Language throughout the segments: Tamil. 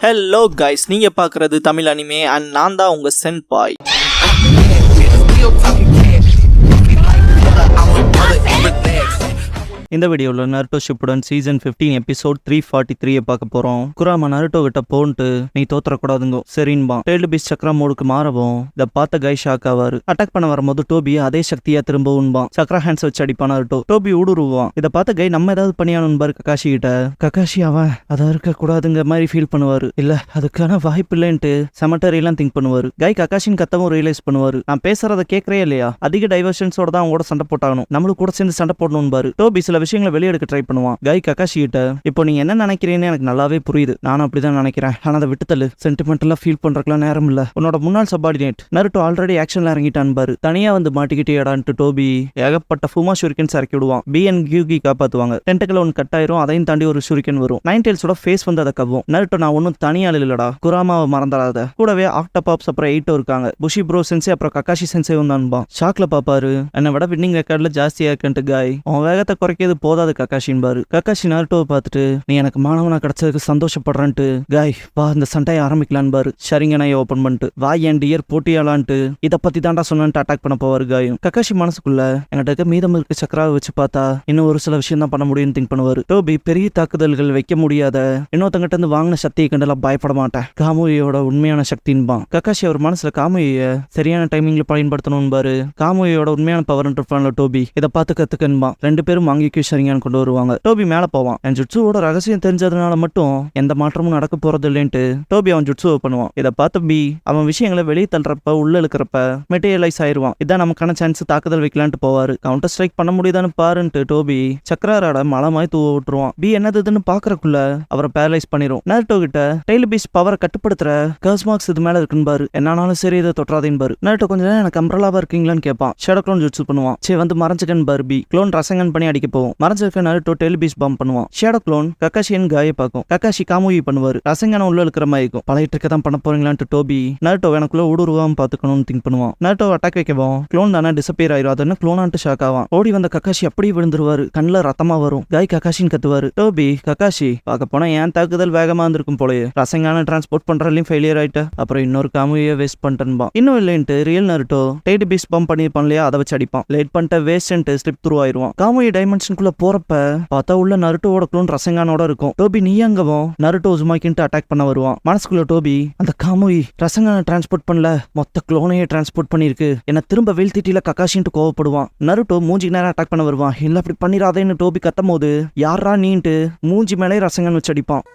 ஹலோ கைஸ், நீங்க பார்க்குறது தமிழ் அனிமே அண்ட் நான் தான் உங்க சென்பாய். இந்த வீடியோவில் நருட்டோ ஷிப்புடன் சீசன் 15 எபிசோட் 343 பார்க்க போறோம். குராமா நருட்டோ கிட்ட போன்ட்டு நீ தோத்தரக்கூடாதுங்கோ சரின்பா. டெய்ல்டு பீஸ் சக்ரா மோடுக்கு மாறவும் இதை பார்த்த கை ஷாக் ஆவாரு. அட்டாக் பண்ண வரும்போது டோபி அதே சக்தியா திரும்பவும் சக்ரா ஹேண்ட்ஸ் வச்சு அடிப்பான் நருட்டோ. டோபி ஊடுருவான். இதை பார்த்த கை நம்ம ஏதாவது பண்ணியானுபாரு கக்காஷி கிட்ட. கக்காஷி அவன் அதை இருக்க கூடாதுங்க மாதிரி ஃபீல் பண்ணுவாரு. இல்ல அதுக்கான வாய்ப்பு இல்லைன்ட்டு செமட்டரியெல்லாம் திங்க் பண்ணுவாரு. கை கக்காஷின் கத்தவும் ரியலைஸ் பண்ணுவாரு. நான் பேசுறத கேட்கறே இல்லையா, அதிக டைவர்ஷன்ஸோட தான் அவங்களோட சண்டை போட்டாகணும், நம்மளும் கூட சேர்ந்து சண்டை போடணும் பாரு. டோபி சில விஷயங்களை வெளியெடுக்க ட்ரை பண்ணுவான். கை கக்காஷி கிட்ட இப்போ நீங்க என்ன நினைக்கிறீன்னு எனக்கு நல்லாவே புரியுது, நானும் அப்படிதான் நினைக்கிறேன், ஆனா அதை விட்டுத்தள்ளு, சென்டிமெண்டலா ஃபீல் பண்றதுக்குலாம் நேரம் இல்ல. உன்னோட முன்னாள் சப்பார்டினேட் நருட்டோ ஆல்ரெடி ஆக்ஷன்ல இறங்கிட்டான் பாரு, தனியா வந்து மாட்டிக்கிட்டேடான்ட்டு டோபி ஏகப்பட்ட ஃபுமா ஷூரிக்கன்ஸ் இறக்கி விடுவான். பி அண்ட் கியூகி காப்பாத்துவாங்க. டென்டக்கல் ஒன்று கட் ஆயிரும், அதையும் தாண்டி ஒரு ஷூரிக்கன் வரும். நைன் டெயில்ஸோட ஃபேஸ் வந்து அதை கவ்வும். நருட்டோ நான் ஒன்னும் தனியால் இல்லடா, குராமாவை மறந்துடாத, கூடவே ஆக்டபாப்ஸ் அப்புறம் 8 இருக்காங்க, புஷி ப்ரோ சென்சே அப்புறம் கக்காஷி சென்சே வந்தான்பா. ஷாக்ல பாப்பாரு, என்னை விட வின்னிங் ரெக்கார்ட்ல ஜாஸ்தியா இருக்குன்ட்டு. காய் அவன் வேகத்தை குறைக்கிறது போதாது கக்காஷின் பாரு. கக்காஷி நருட்டோவை பார்த்துட்டு நீ எனக்கு மாணவனா கிடைச்சதுக்கு சந்தோஷப்படுறேன்ட்டு. காய் வா இந்த சண்டையை ஆரம்பிக்கலான்னு பாரு. ஷரிங்கனையை ஓபன் பண்ணிட்டு வா என் டியர் போட்டியாலான்ட்டு இதை பத்தி தாண்டா சொன்னான்ட்டு அட்டாக் பண்ண போவாரு. காயும் கக்காஷி மனசுக்குள்ள என்கிட்ட மீதம் இருக்க சக்கராவை வச்சு பார்த்தா இன்னும் ஒரு சில விஷயம் தான் பண்ண முடியும்னு திங்க் பண்ணுவாரு. டோபி பெரிய தாக்குதல்கள் வைக்க முடியாத இன்னொருத்தங்கிட்ட இருந்து வாங்கின சக்தியை கண்டெல்லாம் பயப்பட மாட்டேன், காமுயோட உண்மையான சக்தின்பான். கக்காஷி அவர் மனசுல காமுயை சரியான டைமிங்ல பயன்படுத்தணும் பாரு. காமுயோட உண்மையான பவர் டோபி இதை பார்த்து கத்துக்கன்பான். ரெண்டு பேரும் வாங்கிக்கு சரிங்க கொண்டு வருவாங்க. டோபி மேல போவான். என் ஜுட்சுவோட ரகசியம் தெரிஞ்சதுனால மட்டும் எந்த மாற்றமும் நடக்க போறது இல்லைன்ட்டு டோபி அவன் ஜுட்சுவை பண்ணுவான். இதை பார்த்த பி அவன் விஷயங்களை வெளியே தள்ளுறப்ப உள்ள இழுக்கிறப்ப மெட்டீரியலைஸ் ஆயிருவான். இதான் நமக்கான சான்ஸ், தாக்குதல் வைக்கலான்ட்டு போவாரு. கவுண்டர் ஸ்ட்ரைக் பண்ண முடியுதான்னு பாருன்ட்டு டோபி சக்கராரோட மலமாய் தூவ விட்டுருவான். பி என்னதுன்னு பாக்குறக்குள்ள அவரை பேரலைஸ் பண்ணிரும். நருட்டோ கிட்ட டெய்ல் பீஸ் பவரை கட்டுப்படுத்துற கர்ஸ் மார்க்ஸ் இது மேல இருக்குன்னு பாரு, என்னாலும் சரி இதை தொற்றாதேன்னு பாரு. நருட்டோ கொஞ்ச நேரம் எனக்கு அம்ப்ரலாவா இருக்கீங்களான்னு கேட்பான். ஷேடோ க்ளோன் ஜுட்சு பண்ணுவான். சே வந்து மறைஞ்சுக்கன் பாரு. பி க்ளோன் ரசங்கன் பண்ணி அடிக்க போவோம். மறைஞ்சிருக்க நருட்டோ டெய்ல் பீஸ் பம்ப் பண்ணுவான். ஷேடோ க்ளோன் கக்காஷியன் காயை பார்க்கும். கக்காஷி காமுயி பண்ணுவாரு. ரசங்கன உள்ள இருக்கிற மாதிரி இருக்கும். பழைய ட்ரிக்க தான் பண்ண போறீங்களான்ட்டு டோபி நருட்டோ எனக்குள்ள ஊடுருவாம பாத்துக்கணும்னு திங்க் பண்ணுவான். நருட்டோ அட்டாக் வைக்கவும் க்ளோன் தானே டிசப்பியர் ஆயிரும். அது என்ன க்ளோனான்ட்டு ஷாக் ஆவான். ஓடி வந்த கக்காஷி அப்படியே விழுந்துருவாரு. கண்ணில் ரத்தமா வரும். காய் கக்காஷின்னு கத்துவாரு. டோபி கக்காஷி பார்க்க போனா ஏன் தாக்குதல் வேகமா இருந்திருக்கும் போலயே, ரசங்கான டிரான்ஸ்போர்ட் பண்றதுலயும் ஃபெயிலியர் ஆயிட்ட, அப்புறம் இன்னொரு காமுயை வேஸ்ட் பண்ணிட்டேன்பா. இன்னும் இல்லைன்ட்டு ரியல் நருட்டோ டெய்ட் பீஸ் பம்ப் பண்ணிருப்பான் இல்லையா, அதை வச்சு அடிப்பான். லேட் பண்ணிட்ட வேஸ்ட் ஸ்லிப் த்ரூ ஆயிருவான். காமுயி டைமென்ஷனுக்குள்ள போறப்ப பார்த்தா உள்ள நருட்டோட க்ளோன் ரசங்கானோட இருக்கும். டோபி நீயங்கவும் நருட்டோ உசுமாக்கின்ட்டு அட்டாக் பண்ண வருவான். மனசுக்குள்ள டோபி அந்த காமுயி ரசங்கான டிரான்ஸ்போர்ட் பண்ணல, மொத்த க்ளோனையே டிரான்ஸ்போர்ட் பண்ணிருக்கு, என்ன திரும்ப வீழ்த்திட்டில கக்காஷின்ட்டு கோவப்படுவான். நருட்டோ மூஞ்சி நேரம் அட்டாக் பண்ண வருவான். இல்ல அப்படி பண்ணிராதேன்னு டோபி கத்தும் போது யாரா நீன்ட்டு மூஞ்சி மேலே ரசங்கன் வச்சு அடிப்பான்.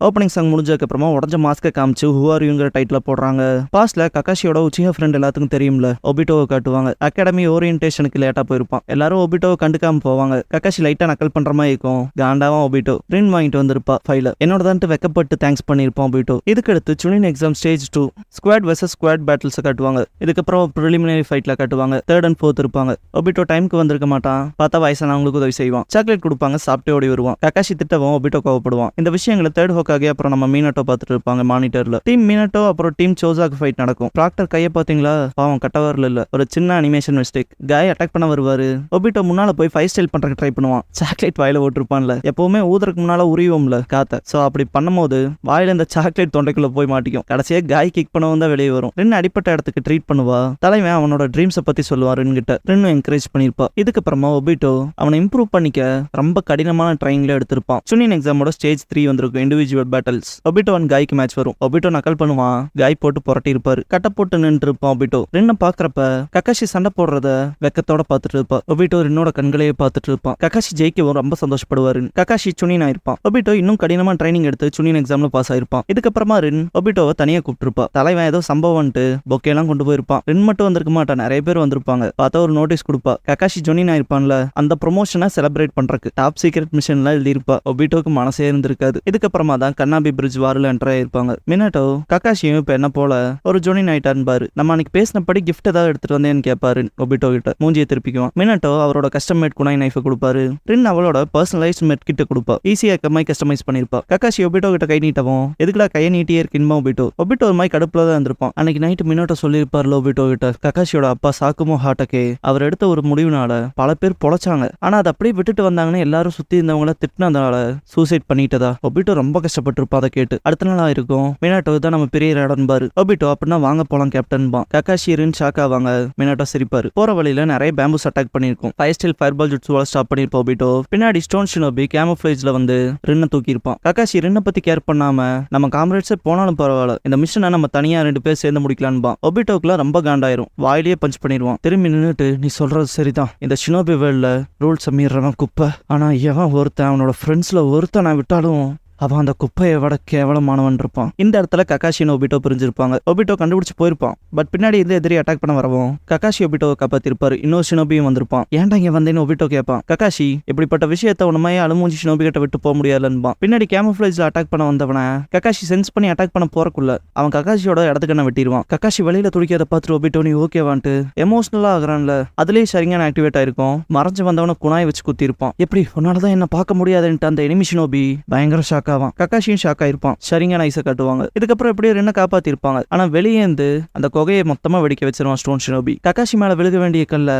ஓப்பனிங் சாங் முடிஞ்சதுக்கு அப்புறமா உடஞ்ச மாஸ்கை காமிச்சு ஹூ ஆர் யூங்கிற டைட்டில் போடுறாங்க. பாஸ்ட்ல கக்காஷியோட உச்சியா ஃப்ரெண்ட் எல்லாத்துக்கும் தெரியும்ல, ஒபிட்டோவை காட்டுவாங்க. அகாடமி ஓரியன்டேஷனுக்கு லேட்டா போயிருப்பான். எல்லாரும் ஒபிட்டோவை கண்டுக்காம போவாங்க. கக்காஷி லைட்டா நக்கல் பண்ற மாதிரி இருக்கும். காண்டாவும் ஒபிட்டோ ரின் வாங்கிட்டு வந்திருப்பா ஃபைல. என்னோட தான் வெக்கப்பட்டு தேங்க்ஸ் பண்ணிருப்பான் ஒபிட்டோ. இதுக்கடுத்து Chunin exam stage 2 squad versus squad battles காட்டுவாங்க. இதுக்கப்புறம் ப்ரிலிமினரி ஃபைட்ல காட்டுவாங்க. 3rd and 4th இருப்பாங்க. ஒபிட்டோ டைமுக்கு வந்திருக்க மாட்டான். பார்த்தா வயசானவங்களுக்கு உதவி செய்வான். சாக்லேட் கொடுப்பாங்க, சாப்பிட்டு ஓடி வருவான். கக்காஷி திட்டவும் ஒபிட்டோ கோவப்படுவான். இந்த விஷயங்களை தேர்ட் ஹோக் அப்புறம் நம்ம மீனட்டோ பார்த்துட்டு இருப்பாங்க மானிட்டர்ல. டீம் மீனட்டோ அப்புறம் டீம் சோசாக்கு ஃபைட் நடக்கும். ப்ராக்டர் கையை பாத்தீங்களா, பாவம் கட்டவரில் இல்ல, ஒரு சின்ன அனிமேஷன் மிஸ்டேக். காய் அட்டாக் பண்ண வருவாரு. ஒபிட்டோ முன்னால போய் 5 ஸ்டைல் பண்றதுக்கு ட்ரை பண்ணுவான். சாக்லேட் வாயில ஓட்டிருப்பான்ல, எப்பவுமே ஊதருக்கு முன்னால உரியும்ல காத்த. சோ அப்படி பண்ணும்போது வாயில இந்த சாக்லேட் தொண்டைக்குள்ள போய் மாட்டிக்கும். கடைசியா காய் கிக் பண்ணவும் தான் வெளியே வரும். ரெண்டு அடிப்பட்ட இடத்துக்கு ட்ரீட் பண்ணுவா. தலைவன் அவனோட ட்ரீம்ஸை பத்தி சொல்லுவா. ரெண்டு ரெண்டும் என்கரேஜ் பண்ணிருப்பா. இதுக்கப்புறமா ஒபிட்டோ அவனை இம்ப்ரூவ் பண்ணிக்க ரொம்ப கடினமான ட்ரைனிங்ல எடுத்திருப்பான். சுனின் எக்ஸாமோட ஸ்டேஜ் 3 வந்திருக்கும், இண்டிவிஜுவல் பேட்டில்ஸ். ஒபிட்டோ அண்ட் காய்க்கு மேட்ச் வரும். ஒபிட்டோ நக்கல் பண்ணுவான். காய் போட்டு புரட்டி இருப்பாரு. கட்ட போட்டு நின்று இருப்பான். ஒபிட்டோ ரெண்டும் பாக்குறப்ப கக்காஷி சண்டை போடுறத வெக்கத்தோட பாத்துட்டு இருப்பா. ஒபிட்டோ ரெண்டோட கண்களையே பாத்துட்டு இருப்பான். கக்காஷி ஜெயிக்கவும் ரொம்ப சந்தோஷப்படுவாரு. கக்காஷி சுனின் ஆயிருப்பான். ஒபிட்டோ இன்னும் கடினமா ட்ரைனிங் எடுத்து சுனின் எக்ஸாம்ல பாஸ் ஆயிருப்பான். இதுக்கப்புறமா ரின் ஒபிட்டோவை தனியா கூப்பிட்டுருப்பா. தலைவன் ஏதோ சம்பவம்ட்டு பொக்கே எல்லாம் கொண்டு போயிருப்பான். ரின் மட்டும் வந்திருக்க மாட்டான், நிறைய பேர் வந்திருப்பாங்க. பார்த்தா ஒரு நோட்டீஸ் கொடுப்பா. கக்காஷி சுனின் ஆயிருப்பான்ல, அந்த ப்ரொமோஷனை செலிப்ரேட் பண்றதுக்கு டாப் சீக்ரெட் மிஷன்ல எழுதியிருப்பா. ஒபிட்டோக்கு மனசே இருந்திருக்காது. இதுக்கப்புறமா தான் தான் கண்ணாபி பிரிட்ஜ் வாரில் என்டர் ஆயிருப்பாங்க. மினாட்டோ கக்காஷியும் இப்ப என்ன போல ஒரு ஜோனி ஆயிட்டான்னு பாரு. நம்ம அன்னைக்கு பேசினபடி கிஃப்ட் ஏதாவது எடுத்துட்டு வந்தேன்னு கேட்பாரு ஒபிட்டோ கிட்ட. மூஞ்சியை திருப்பிக்குவான். மினாட்டோ அவரோட கஸ்டம் மேட் குனாய் நைஃப் கொடுப்பாரு. ரின் அவளோட பர்சனலைஸ்ட் மெட் கிட்ட கொடுப்பா. ஈஸியா கஸ்டமைஸ் பண்ணிருப்பா. கக்காஷி ஒபிட்டோ கிட்ட கை நீட்டவும் எதுக்குடா கையை நீட்டியே இருக்குமா ஒபிட்டோ. ஒபிட்டோ ஒரு மாதிரி கடுப்புல தான் இருந்திருப்பான். அன்னைக்கு நைட்டு மினாட்டோ சொல்லியிருப்பார்ல ஒபிட்டோ கிட்ட, கக்காஷியோட அப்பா சாக்குமோ ஹாட்டக்கே அவர் எடுத்த ஒரு முடிவுனால பல பேர் பொழைச்சாங்க. ஆனா அதை அப்படியே விட்டுட்டு வந்தாங்கன்னு எல்லாரும் சுத்தி இருந்தவங்கள திட்டினதால சூசைட் பண்ணிட்டதா. ஒபிட்டோ ரொம்ப கஷ்டப்பட்டிருப்பா அதை கேட்டு. அடுத்த நாளா இருக்கும். மினாட்டோ தான் நம்ம பெரிய இடம் பாரு. ஒபிட்டோ அப்படின்னா வாங்க போலாம் கேப்டன் பா. கக்காஷி ரின் ஷாக் ஆவாங்க. மினாட்டோ சிரிப்பாரு. போற வழியில நிறைய பேம்பூஸ் அட்டாக் பண்ணிருக்கும். ஃபைவ் ஸ்டைல் ஃபயர்பால் ஜுட்ஸுவால ஸ்டாப் பண்ணிருப்பா ஒபிட்டோ. பின்னாடி ஸ்டோன் ஷினோபி கேமோஃப்ளேஜ்ல வந்து ரின்னை தூக்கி இருப்பான். கக்காஷி ரின்னை பத்தி கேர் பண்ணாம நம்ம காம்ரேட்ஸே போனாலும் பரவாயில்ல, இந்த மிஷனை நம்ம தனியா 2 பேர் சேர்ந்து முடிக்கலான்பா. ஒபிட்டோக்குலாம் ரொம்ப காண்டாயிரும். வாயிலேயே பஞ்ச் பண்ணிடுவான். திரும்பி நின்னுட்டு, நீ சொல்றது சரிதான், இந்த ஷினோபி வேல்ல ரூல்ஸ் மீறவன் குப்பை. ஆனா எவன் ஒருத்தன் அவனோட ஃப்ரெண்ட்ஸ்ல ஒருத்தனை விட்டாலும் அவன் அந்த குப்பையை விட கேவலமானவன் இருப்பான். இந்த இடத்துல கக்காஷி ஒபிட்டோ பிரிஞ்சிருப்பாங்க. ஒபிட்டோ கண்டுபிடிச்சு போயிருப்பான். பட் பின்னாடி இருந்து எதிரி அட்டாக் பண்ண வரவும் கக்காஷி ஒபிட்டோவை காப்பாத்திருப்பாரு. இன்னொரு ஷினோபியும் வந்திருப்பான். ஏன்டா இங்க வந்தேன்னு ஒபிட்டோ கேட்பான். கக்காஷி இப்படிப்பட்ட விஷயத்த உண்மையே அலுமூஞ்சி ஷினோபி கிட்ட விட்டு போக முடியாதுன்பான். பின்னாடி கேமோஃப்ளேஜ்ல அட்டாக் பண்ண வந்தவன கக்காஷி சென்ஸ் பண்ணி அட்டாக் பண்ண போறக்குள்ள அவன் கக்காஷியோட இடத்துக்கு வெட்டிடுவான். கக்காஷி வெளியில துடிக்கிறத பார்த்துட்டு ஒபிட்டோ நீ ஓகேவான்ட்டு எமோஷனலா ஆகுறான்ல, அதுலயே சரியான ஆக்டிவேட் ஆயிருக்கும். மறைஞ்சு வந்தவன குணாய் வச்சு குத்தி இருப்பான். எப்படி உன்னாலதான் என்ன பார்க்க முடியாதுன்ட்டு அந்த எனிமி ஷினோபி பயங்கர ஷாக் ஆவான். கக்காஷியும் ஷாக் ஆயிருப்பான். சரிங்க நைஸை காட்டுவாங்க. இதுக்கப்புறம் எப்படியோ ரென்ன காப்பாத்திருப்பாங்க. ஆனா வெளியே இருந்து அந்த குகையை மொத்தமா வெடிக்க வச்சிருவான் ஸ்டோன் ஷினோபி. கக்காஷி மேல விழுக வேண்டிய கல்ல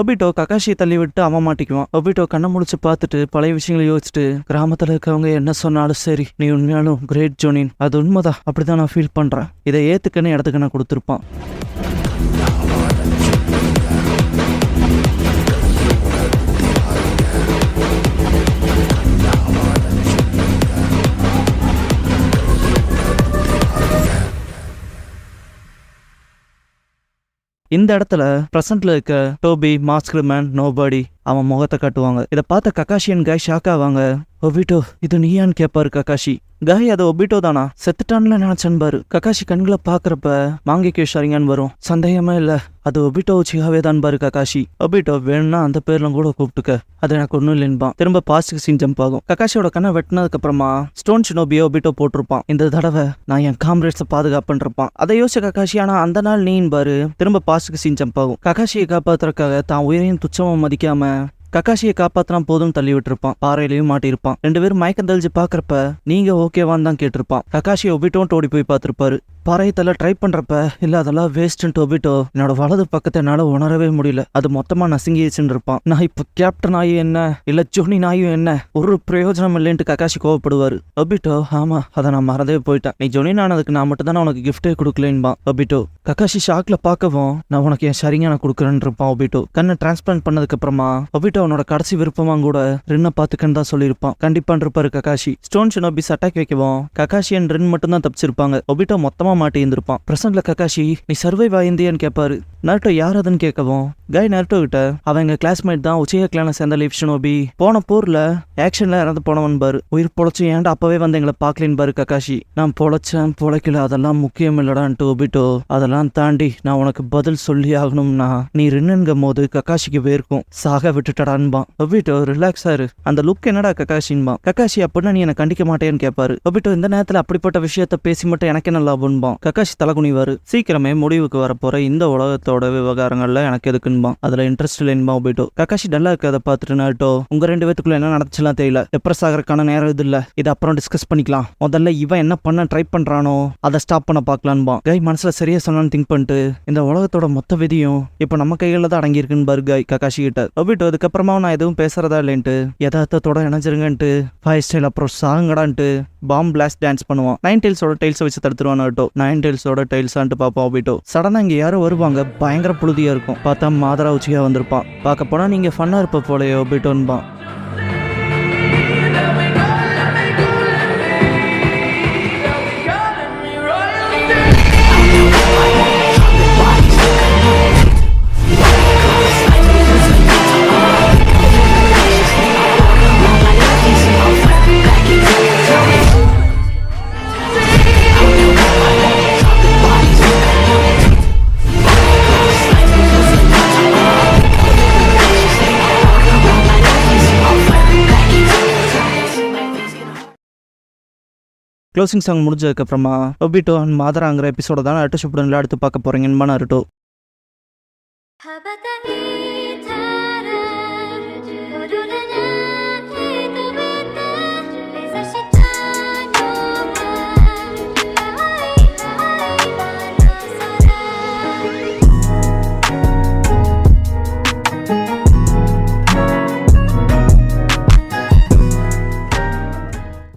ஒபிட்டோ கக்காஷியை தள்ளி விட்டு அவன் மாட்டிக்குவான். ஒபிட்டோ கண்ணை முடிச்சு பார்த்துட்டு பழைய விஷயங்களை யோசிச்சுட்டு, கிராமத்துல இருக்கவங்க என்ன சொன்னாலும் சரி, நீ உண்மையாலும் கிரேட் ஜோனின், அது உண்மைதான், அப்படிதான் நான் ஃபீல் பண்றேன், இதை ஏத்துக்கன்னு இடத்துக்கு நான் கொடுத்துருப்பான். இந்த இடத்துல பிரசன்ட்ல இருக்க டோபி, மாஸ்க்டு மேன், நோபடி அவன் முகத்தை காட்டுவாங்க. இதை பார்த்த கக்காஷியன் காய் ஷாக் ஆவாங்க. ஒபிட்டோ இது நீயான்னு கேட்பாரு கக்காஷி. காய் அது ஒபிட்டோ தானா, செத்துட்டான்ல நினைச்சன்பாரு. கக்காஷி கண்களை பாக்குறப்ப மாங்கிக்கு ஷரிங்கான் வரும். சந்தேகமே இல்ல, அது ஒபிட்டோ உச்சிகாவே தான் பாரு கக்காஷி. ஒபிட்டோ வேணும்னா அந்த பேர்ல கூட கூப்பிட்டுக்க, அது எனக்கு ஒன்னும் இல்லைன்பான். திரும்ப பாஸ்டுக்கு சீன் ஜம்ப் ஆகும். கக்காஷியோட கண்ணை வெட்டினதுக்கு அப்புறமா ஸ்டோன் ஷினோபியோ ஒபிட்டோ போட்டிருப்பான். இந்த தடவை நான் என் காம்ரேட்ஸை பாதுகாப்புன்னு இருப்பான். அதை யோசிச்ச கக்காஷி, ஆனா அந்த நாள் நீன் பாரு. திரும்ப பாஸ்டுக்கு சீன் ஜம்ப் ஆகும். கக்காஷியை காப்பாத்துறதுக்காக தான் உயிரையும் துச்சமா மதிக்காம கக்காஷியை காப்பாத்தினா போதும் தள்ளி விட்டுருப்பான். பாறையிலையும் மாட்டிருப்பான். 2 பேரும் மயக்கம் தெளிஞ்சு பாக்குறப்ப நீங்க ஓகேவான்னு தான் கேட்டிருப்பான். கக்காஷியை ஒபிட்டோன்ட்டு ஓடி போய் பார்த்திருப்பாரு. பாறையை தள்ள ட்ரை பண்றப்ப இல்ல அதெல்லாம் வேஸ்ட்ன்ட்டு ஒபிட்டோ என்னோட வலது பக்கத்தை என்னால உணரவே முடியல, அது மொத்தமா நசுங்கிடுச்சுன்னு இருப்பான். நான் இப்ப கேப்டன் ஆயும் என்ன இல்ல ஜோனி நாயும் என்ன, ஒரு பிரயோஜனம் இல்லைன்ட்டு கக்காஷி கோவப்படுவாரு. ஒபிட்டோ ஆமா அதை நான் மறந்தே போயிட்டேன், நீ ஜோனி ஆனதுக்கு நான் மட்டும் தான் உனக்கு கிஃப்டே கொடுக்கலேன்பான் ஒபிட்டோ. கக்காஷி ஷாக்ல பாக்கவும் நான் உனக்கு என் சரிங்க நான் கொடுக்குறேன்னு இருப்பான் ஒபிட்டோ. கண்ணை டிரான்ஸ்பிளான்ட் பண்ணதுக்கு அப்புறமா ஒபிட்டோ அவனோட கடைசி விருப்பமா கூட ரின்னை பாத்துக்கன்னு தான் சொல்லியிருப்பான். கண்டிப்பா இருப்பாரு கக்காஷி. ஸ்டோன் ஷினோபிஸ் அட்டாக் வைக்கவும் கக்காஷி அண்ட் ரின் மட்டும் தான் தப்பிச்சிருப்பாங்க. ஒபிட்டோ மொத்தமா மாட்டி இருந்திருப்பான். பிரசன்ட்ல கக்காஷி நீ சர்வைவ் ஆயிருந்தியான்னு கேட்பாரு. நருட்டோ யார் அதுன்னு கேட்கவும் காய் நருட்டோ கிட்ட அவன் எங்க கிளாஸ்மேட் தான், உச்சியா கிளான சேர்ந்த லீஃப் ஷினோபி, போன போர்ல ஆக்ஷன்ல இறந்து போனவன் பாரு. உயிர் பொழைச்சு ஏன்டா அப்பவே வந்து எங்களை பாக்கலின் பாரு கக்காஷி. நான் பொழைச்சேன் பொழைக்கல அதெல்லாம் முக்கியம் இல்லடான்ட்டு ஒபிட்டோ, அதெல்லாம் தாண்டி நான் உனக்கு பதில் சொல்லி ஆகணும்னா நீ ரின்னுங்கும் போது கக்காஷிக்கு வேர்க்கும், சாக விட்டுட்டடான்பான். ஒபிட்டோ ரிலாக்ஸ் ஆரு, அந்த லுக் என்னடா கக்காஷின்பான். கக்காஷி அப்படின்னா நீ என்னை கண்டிக்க மாட்டேன்னு கேட்பாரு. ஒபிட்டோ இந்த நேரத்துல அப்படிப்பட்ட விஷயத்த பேசி மட்டும் எனக்கு என்ன லாபம்பான். கக்காஷி தலகுனிவாரு. சீக்கிரமே முடிவுக்கு வரப்போற இந்த உலகத்தோட விவகாரங்கள்ல எனக்கு எதுக்குன்பான். அதுல இன்ட்ரெஸ்ட் இல்லைன்பா ஒபிட்டோ. கக்காஷி டல்லா இருக்கிறத பார்த்துட்டு நருட்டோ உங்க 2 பேத்துக்குள்ள என்ன நடந்துச்சுலாம் தெரியல, டிப்ரெஸ் ஆகிறதுக்கான நேரம் இது இல்ல, இது அப்புறம் டிஸ்கஸ் பண்ணிக்கலாம், முதல்ல இவன் என்ன பண்ண ட்ரை பண்றானோ அதை ஸ்டாப் பண்ண பாக்கலான்பா. கை மனசுல சரியா சொன்னான்னு திங்க் பண்ணிட்டு இந்த உலகத்தோட மொத்த விதியும் இப்ப நம்ம கையில தான் அடங்கி இருக்குன்னு பாரு காய் கக்காஷி கிட்ட. ஒபிட்டோ அதுக்கப்புறமா நான் எதுவும் பேசுறதா இல்லைன்ட்டு யதார்த்தத்தோட இணைஞ்சிருங்கன்ட்டு 5 ஸ்டைல் அப்புறம் சாங்கடான்ட்டு பாம் பிளாஸ்ட் டான்ஸ் பண்ணுவான். 9 டெயில்ஸோட டெயில்ஸை வச்சு தடுத்துருவான் நருட்டோ. 9 டெயில்ஸோட டெயில்ஸான்ட்டு பாப்போம் ஒபிட்டோ. சடனா இங்க யாரோ வருவாங்க, பயங்கர புழுதியா இருக்கும். பார்த்தா மாதரா உச்சியா வந்திருப்பான். பார்க்க போனா நீங்க ஃபன்னா இருப்ப போலயோ ஒபிட்டோன்பான். க்ளோசிங் சாங் முடிஞ்சதுக்கு அப்புறமா ஒபிட்டோ அண்ட் மாதராங்கிற எபிசோட தான் நருட்டோ ஷிப்புடன்ல அடுத்து பார்க்க போறீங்கன்னு நருட்டோ. 羽ばたいた